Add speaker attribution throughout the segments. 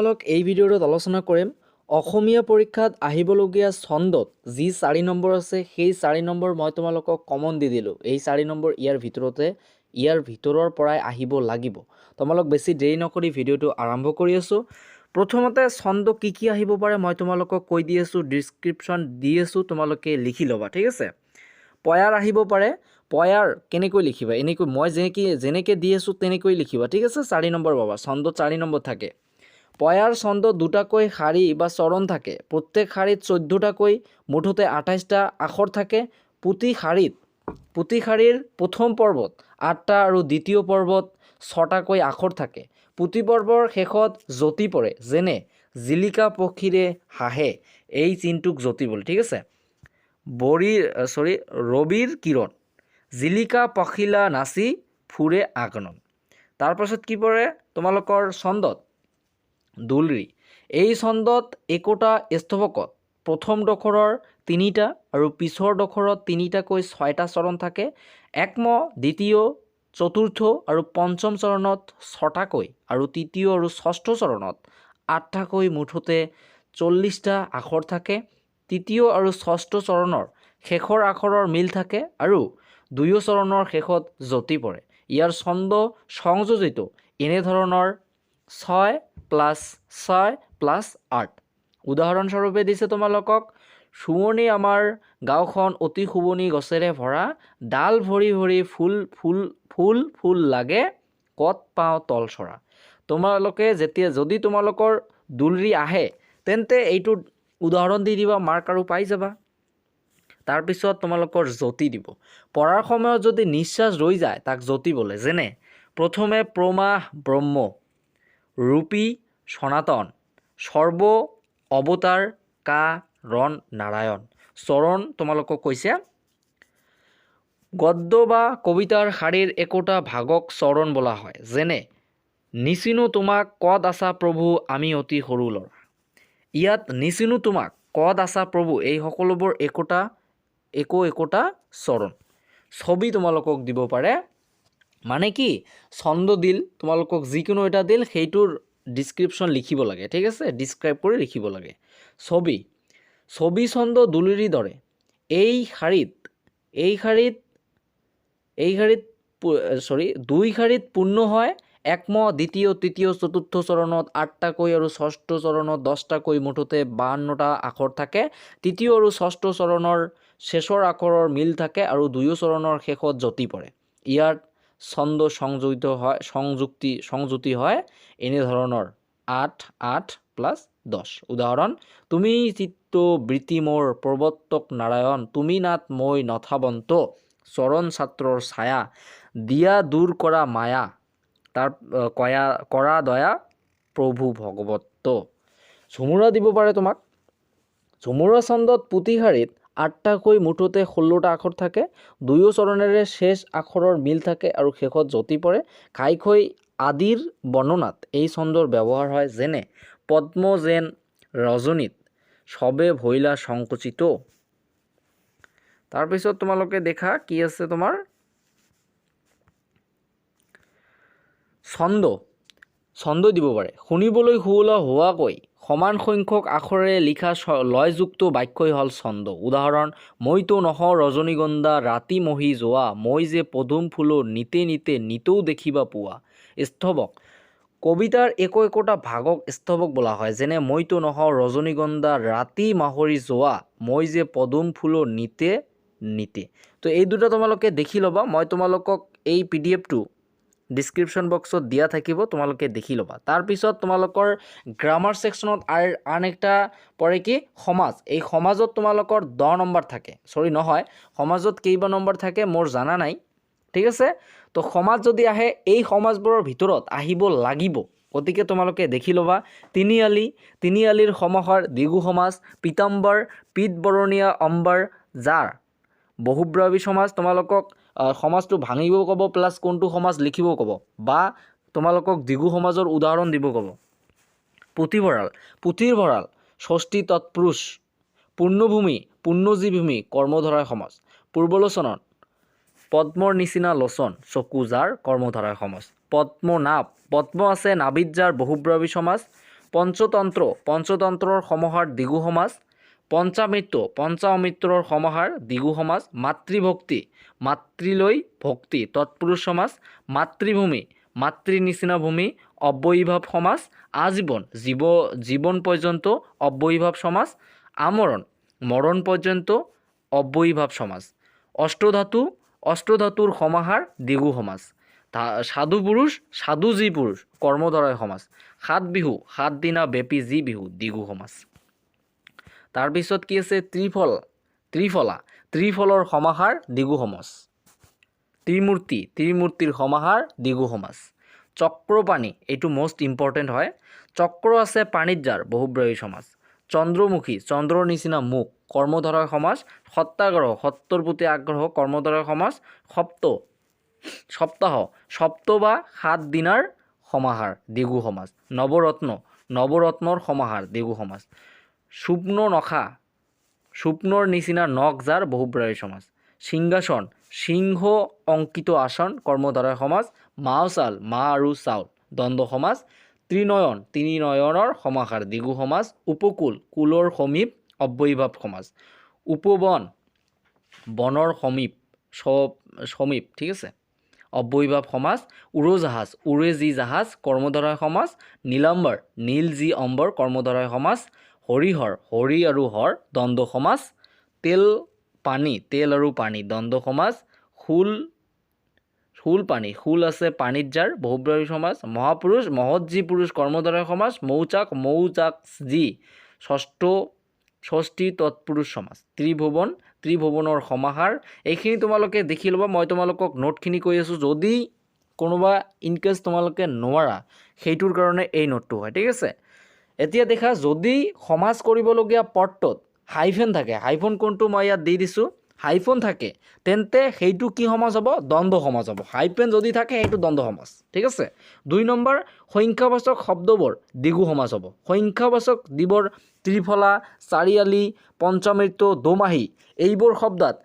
Speaker 1: তোমালোক এই ভিডিঅ'টোত আলোচনা কৰিম অসমীয়া পৰীক্ষাত আহিবলগীয়া ছন্দত যি 4 নম্বৰ আছে সেই 4 নম্বৰ মই তোমালোকক কমন দি দিলোঁ। এই 4 নম্বৰ ইয়াৰ ভিতৰৰ পৰাই আহিব লাগিব। তোমালোক বেছি দেৰি নকৰি ভিডিঅ'টো আৰম্ভ কৰি আছোঁ। প্ৰথমতে ছন্দ কি আহিব পাৰে মই তোমালোকক কৈ দি আছোঁ, ডিছক্ৰিপশ্যন দি আছোঁ, তোমালোকে লিখি ল'বা, ঠিক আছে। পয়াৰ আহিব পাৰে। পয়াৰ কেনেকৈ লিখিবা, এনেকৈ মই যেনেকৈ দি আছোঁ তেনেকৈ লিখিবা, ঠিক আছে। 4 নম্বৰ পাবা, ছন্দত 4 নম্বৰ থাকে। পয়াৰ ছন্দত দুটাকৈ শাৰী বা চৰণ থাকে। প্ৰত্যেক শাৰীত 14টাকৈ মুঠতে 28টা আখৰ থাকে। প্ৰতি শাৰীৰ প্ৰথম পৰ্বত 8টা আৰু দ্বিতীয় পৰ্বত 6টাকৈ আখৰ থাকে। প্ৰতি পৰ্বৰ শেষত যতি পৰে, যেনে জিলিকা পক্ষীৰে হাঁহে, এই চিনটোক যতি বোলে, ঠিক আছে। ৰবিৰ কিৰণ, জিলিকা পখিলা নাচি ফুৰে আগনন। তাৰপাছত কি পৰে তোমালোকৰ ছন্দত, দুলৰি। এই ছন্দত একোটা স্থৱকত প্ৰথম ডখৰৰ 3টা আৰু পিছৰ ডখৰত 3টাকৈ 6টা চৰণ থাকে। একম, দ্বিতীয়, চতুৰ্থ আৰু পঞ্চম চৰণত 6টাকৈ আৰু তৃতীয় আৰু ষষ্ঠ চৰণত 8টাকৈ মুঠতে 40টা আখৰ থাকে। তৃতীয় আৰু ষষ্ঠ চৰণৰ শেষৰ আখৰৰ মিল থাকে আৰু দুয়ো চৰণৰ শেষত যতি পৰে। ইয়াৰ ছন্দ সংযোজিত এনেধৰণৰ 6 + 6 + 8। উদাহৰণস্বৰূপে দিছে তোমালোকক, শুৱনি আমাৰ গাঁওখন অতি শুৱনি গছেৰে ভৰা, ডাল ভৰি ভৰি ফুল লাগে, ক'ত পাওঁ তল চৰা। তোমালোকে যদি তোমালোকৰ দুলৰি আহে তেন্তে এইটো উদাহৰণ দি দিবা, মাৰ্ক আৰু পাই যাবা। তাৰপিছত তোমালোকৰ যতি দিব। পঢ়াৰ সময়ত যদি নিশ্বাস ৰৈ যায় তাক যতি বোলে। যেনে প্ৰথমে প্ৰমাহ ব্ৰহ্ম, ৰূপী সনাতন, সৰ্ব অৱতাৰ কাৰণ নাৰায়ণ। চৰণ তোমালোকক কৈছে। গদ্য বা কবিতাৰ শাৰীৰ একোটা ভাগক চৰণ বোলা হয়। যেনে নিচিনো তোমাক ক'ত আছা প্ৰভু আমি অতি সৰু ল'ৰা। ইয়াত নিচিনো তোমাক, ক'ত আছা প্ৰভু, এই সকলোবোৰ একোটা চৰণ। ছবি তোমালোকক দিব পাৰে, মানে কি ছন্দ দিল, তোমালোকক যিকোনো এটা দিল, সেইটোৰ ডিছক্ৰিপশ্যন লিখিব লাগে, ঠিক আছে, ডিছক্ৰাইব কৰি লিখিব লাগে। ছবি ছন্দ দুলৰিৰ দৰে। এই শাৰীত 2 শাৰীত পূৰ্ণ হয়। একম, দ্বিতীয়, তৃতীয়, চতুৰ্থ চৰণত 8টাকৈ আৰু ষষ্ঠ চৰণত 10টাকৈ মুঠতে 52টা আখৰ থাকে। তৃতীয় আৰু ষষ্ঠ চৰণৰ শেষৰ আখৰৰ মিল থাকে আৰু দুয়ো চৰণৰ শেষত যতি পৰে। ইয়াত ছন্দ সংযুক্তি হয় এনেধৰণৰ 8 + 10। উদাহৰণ, তুমি চিত্ত বৃত্তি মোৰ প্ৰৱৰ্তক নাৰায়ণ, তুমি নাথ মই নথাবন্ত, চৰণ ছাত্ৰৰ ছায়া, দিয়া দূৰ কৰা মায়া, তাৰ কৰা দয়া প্ৰভু ভগৱত। ঝুমুৰা দিব পাৰে তোমাক। ঝুমুৰা ছন্দত প্ৰতি শাৰীত 8টাকৈ মুঠতে 16টা আখৰ থাকে। দুয়ো চৰণেৰে শেষ আখৰৰ মিল থাকে আৰু শেষত যতি পৰে। ঘাইকৈ আদিৰ বৰ্ণনাত এই ছন্দৰ ব্যৱহাৰ হয়। যেনে পদ্ম যেন ৰজনীত সবে ভৈলা সংকুচিত। তাৰপিছত তোমালোকে দেখা কি আছে তোমাৰ ছন্দ দিব পাৰে। শুনিবলৈ শুৱলা হোৱাকৈ সমান সংখ্যক আখৰেৰে লিখা লয়যুক্ত বাক্যই হ'ল ছন্দ। উদাহৰণ, মইতো নহওঁ ৰজনীগন্ধা ৰাতি মহি যোৱা, মই যে পদুম ফুলো নিতে নিতেও দেখিবা পোৱা। স্থৱক, কবিতাৰ একোটা ভাগক স্থৱক বোলা হয়। যেনে মইতো নহওঁ ৰজনীগন্ধা ৰাতি মাহৰি যোৱা, মই যে পদুম ফুলো নিতে। তো এই দুটা তোমালোকে দেখি ল'বা। মই তোমালোকক এই PDF-টো ডিছক্ৰিপশ্যন বক্সত দিয়া থাকিব, তোমালোকে দেখি ল'বা। তাৰপিছত তোমালোকৰ গ্ৰামাৰ ছেকশ্যনত আন একটা পৰে কি সমাজ। এই সমাজত তোমালোকৰ 10 নম্বৰ থাকে। সমাজত কেইবা নম্বৰ থাকে মোৰ জানা নাই, ঠিক আছে। তো সমাজ যদি আহে এই সমাজবোৰৰ ভিতৰত আহিব লাগিব, গতিকে তোমালোকে দেখি ল'বা। তিনিআলিৰ সমাহাৰ দ্বিগু সমাজ, পীতাম্বৰ পীত বৰণীয়া অম্বাৰ যাৰ বহুব্ৰৱী সমাজ। তোমালোকক সমাজটো ভাঙিব ক'ব, প্লাছ কোনটো সমাজ লিখিব ক'ব, বা তোমালোকক দ্বিগু সমাজৰ উদাহৰণ দিব ক'ব। পুথিৰ ভঁৰাল ষষ্ঠী তৎপুৰুষ, পূৰ্ণজীৱভূমি কৰ্মধাৰয় সমাজ। পূৰ্বলোচনত পদ্মৰ নিচিনা লোচন, চকু যাৰ কৰ্মধাৰয় সমাজ। পদ্ম আছে নাভিত যাৰ বহুব্ৰৱী সমাজ। পঞ্চতন্ত্ৰৰ সমাহাৰ দ্বিগু সমাস। পঞ্চা অমৃতৰ সমাহাৰ দ্বিগু সমাস। মাতৃভক্তি মাতৃলৈ ভক্তি তৎপুৰুষ সমাস। মাতৃভূমি মাতৃ নিচিনা ভূমি অব্যয়ীভাৱ সমাস। আজীৱন জীৱন পৰ্যন্ত অব্যয়ীভাৱ সমাস। আমৰণ মৰণ পৰ্যন্ত অব্যয়ীভাৱ সমাস। অষ্টধাতুৰ সমাহাৰ দ্বিগু সমাস। সাধু পুৰুষ সাধু যি পুৰুষ কৰ্মধাৰয় সমাস। সাত বিহু সাত দিনা ব্যাপী যি বিহু দ্বিগু সমাস। তাৰপিছত কি আছে ত্ৰিফলাৰ সমাহাৰ দ্বিগু সমাস। ত্ৰিমূৰ্তিৰ সমাহাৰ দ্বিগু সমাস। চক্ৰপাণি এইটো মোষ্ট ইম্পৰ্টেণ্ট হয়। চক্ৰ আছে পাণিত যাৰ বহুব্ৰয়ী সমাস। চন্দ্ৰমুখী চন্দ্ৰৰ নিচিনা মুখ কৰ্মধাৰয় সমাস। সত্যাগ্ৰহ সত্যৰ প্ৰতি আগ্ৰহ কৰ্মধাৰয় সমাস। সপ্তাহ বা 7 দিনাৰ সমাহাৰ দ্বিগু সমাস। নৱৰত্নৰ সমাহাৰ দ্বিগু সমাস। স্বপ্নৰ নিচিনা নখ যাৰ বহুব্ৰয়ী সমাস। সিংহাসন সিংহ অংকিত আসন কৰ্মধাৰয় সমাস। মাওচাল মা আৰু চাউল দ্বন্দ্ব সমাস। ত্ৰিনয়ন তিনি নয়নৰ সমাহাৰ দ্বিগু সমাস। উপকূল কুলৰ সমীপ অব্যয়ীভাৱ সমাস। উপবন বনৰ সমীপ ঠিক আছে অব্যয়ীভাৱ সমাস। উৰজাহাজ উৰে যি জাহাজ কৰ্মধাৰয় সমাস। নীলাম্বৰ নীল যি অম্বৰ কৰ্মধাৰয় সমাস। হৰিহৰ হৰি আৰু হৰ দ্বন্দ্ব সমাস। তেল আৰু পানী দ্বন্দ্ব সমাস। পানী আছে পাণিত যাৰ বহুব্ৰয়ী সমাস। মহাপুৰুষ মহৎ যি পুৰুষ কৰ্মধাৰয় সমাস। মৌচাক যি ষষ্ঠী তৎপুৰুষ সমাস। ত্ৰিভুৱনৰ সমাহাৰ। এইখিনি তোমালোকে দেখি ল'বা। মই তোমালোকক নোটখিনি কৈ আছোঁ, যদি কোনোবা ইনকেছ তোমালোকে নোৱাৰা সেইটোৰ কাৰণে এই নোটটো হয়, ঠিক আছে। এতিয়া দেখা, যদি সমাজ কৰিবলগীয়া পদটোত হাইফেন থাকে, হাইফোন কোনটো মই ইয়াত দি দিছোঁ, হাইফোন থাকে, তেন্তে সেইটো কি সমাজ হ'ব? দ্বন্দ্ব সমাজ হ'ব। হাইফেন যদি থাকে সেইটো দ্বন্দ্ব সমাজ, ঠিক আছে। 2 নম্বৰ, সংখ্যাবাচক শব্দবোৰ দ্বিগু সমাজ হ'ব। সংখ্যাবাচক দিবৰ ত্ৰিফলা চাৰিআলি পঞ্চামৃত দোমাহী এইবোৰ শব্দত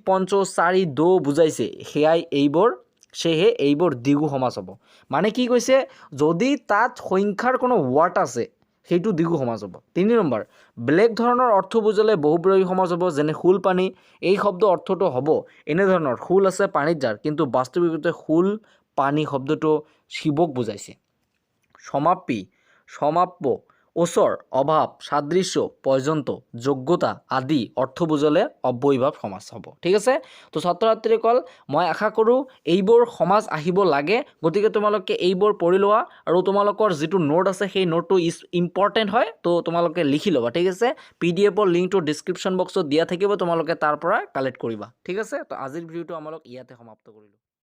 Speaker 1: পঞ্চ চাৰি দো বুজাইছে, সেয়েহে এইবোৰ দ্বিগু সমাজ হ'ব। মানে কি কৈছে, যদি তাত সংখ্যাৰ কোনো ৱাৰ্ড আছে সেইটো দ্বিগু সমাজ হ'ব। 3 নম্বৰ, বেলেগ ধৰণৰ অৰ্থ বুজালে বহুব্ৰয়ী সমাজ হ'ব। যেনে শূল পানী, এই শব্দ অৰ্থটো হ'ব এনেধৰণৰ, শূল আছে পানীত যাৰ, কিন্তু বাস্তৱিকতে শূল পানী শব্দটো শিৱক বুজাইছে। সমাপ্য ওচৰ অভাৱ সাদৃশ্য পৰ্যন্ত যোগ্যতা আদি অৰ্থ বুজালে অব্যয়ীভাৱ সমাজ হ'ব, ঠিক আছে। তো ছাত্ৰ ছাত্ৰীসকল, মই আশা কৰোঁ এইবোৰ সমাজ আহিব লাগে, গতিকে তোমালোকে এইবোৰ পঢ়ি লোৱা, আৰু তোমালোকৰ যিটো নোট আছে সেই নোটটো ইম্পৰ্টেণ্ট হয়, তো তোমালোকে লিখি ল'বা, ঠিক আছে। PDF-ৰ লিংকটো ডিছক্ৰিপশ্যন বক্সত দিয়া থাকিব, তোমালোকে তাৰ পৰা কালেক্ট কৰিবা, ঠিক আছে। তো আজিৰ ভিডিঅ'টো আমালোক ইয়াতে সমাপ্ত কৰিলোঁ।